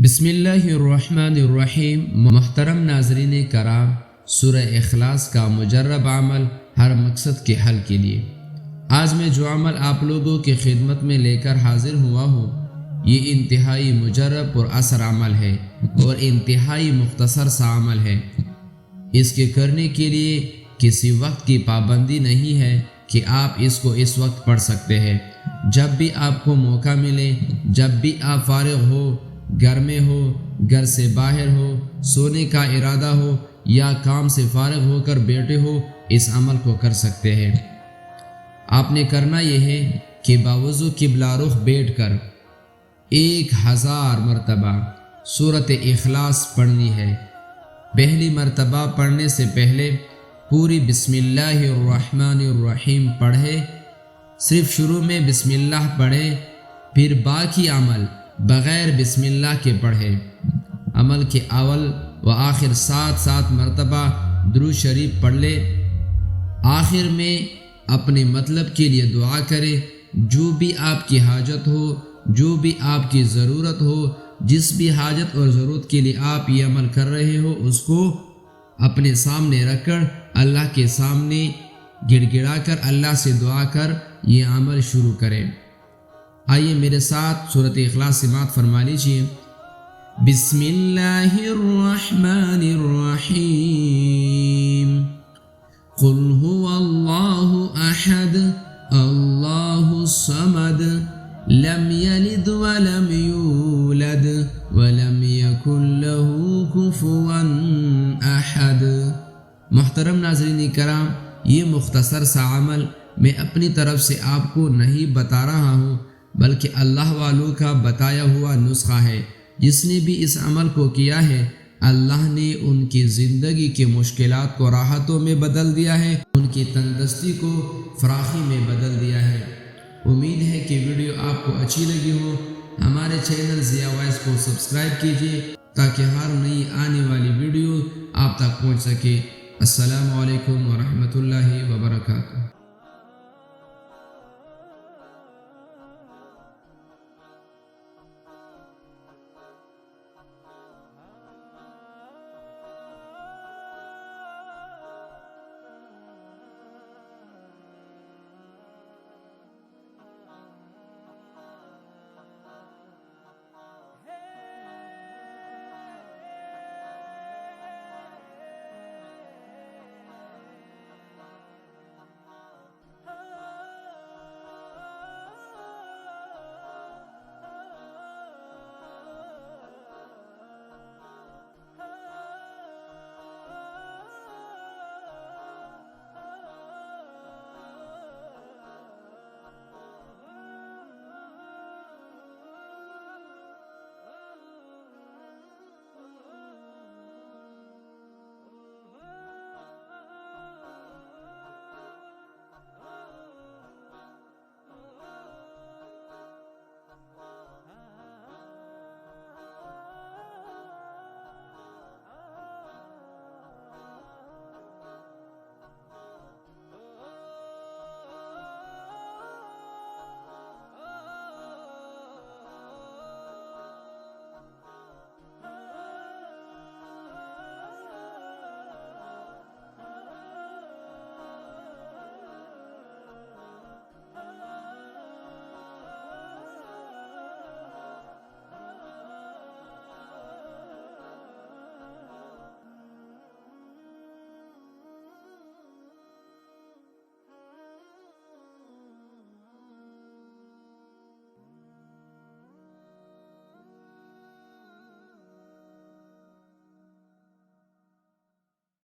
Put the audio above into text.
بسم اللہ الرحمن الرحیم۔ محترم ناظرین کرام، سورہ اخلاص کا مجرب عمل ہر مقصد کے حل کے لیے آج میں جو عمل آپ لوگوں کی خدمت میں لے کر حاضر ہوا ہوں، یہ انتہائی مجرب اور اثر عمل ہے اور انتہائی مختصر سا عمل ہے۔ اس کے کرنے کے لیے کسی وقت کی پابندی نہیں ہے کہ آپ اس کو اس وقت پڑھ سکتے ہیں۔ جب بھی آپ کو موقع ملے، جب بھی آپ فارغ ہو، گھر میں ہو، گھر سے باہر ہو، سونے کا ارادہ ہو یا کام سے فارغ ہو کر بیٹھے ہو، اس عمل کو کر سکتے ہیں۔ آپ نے کرنا یہ ہے کہ باوضو قبلہ رخ بیٹھ کر 1000 مرتبہ سورۃ اخلاص پڑھنی ہے۔ پہلی مرتبہ پڑھنے سے پہلے پوری بسم اللہ الرحمن الرحیم پڑھے، صرف شروع میں بسم اللہ پڑھے، پھر باقی عمل بغیر بسم اللہ کے پڑھے۔ عمل کے اول و آخر 7 مرتبہ درود شریف پڑھ لے۔ آخر میں اپنے مطلب کے لیے دعا کرے۔ جو بھی آپ کی حاجت ہو، جو بھی آپ کی ضرورت ہو، جس بھی حاجت اور ضرورت کے لیے آپ یہ عمل کر رہے ہو، اس کو اپنے سامنے رکھ کر اللہ کے سامنے گڑ گڑا کر اللہ سے دعا کر یہ عمل شروع کریں۔ آئیے میرے ساتھ سورۃ اخلاص سماعت فرما لیجیے۔ بسم اللہ الرحمن الرحیم۔ قل هو اللہ احد اللہ الصمد لم یلد ولم یولد ولم یکن له کفوا احد۔ محترم ناظرین کرام، یہ مختصر سا عمل میں اپنی طرف سے آپ کو نہیں بتا رہا ہوں، بلکہ اللہ والوں کا بتایا ہوا نسخہ ہے۔ جس نے بھی اس عمل کو کیا ہے، اللہ نے ان کی زندگی کے مشکلات کو راحتوں میں بدل دیا ہے، ان کی تندرستی کو فراخی میں بدل دیا ہے۔ امید ہے کہ ویڈیو آپ کو اچھی لگی ہو۔ ہمارے چینل ضیاء وائس کو سبسکرائب کیجیے تاکہ ہر نئی آنے والی ویڈیو آپ تک پہنچ سکے۔ السلام علیکم ورحمۃ اللہ وبرکاتہ۔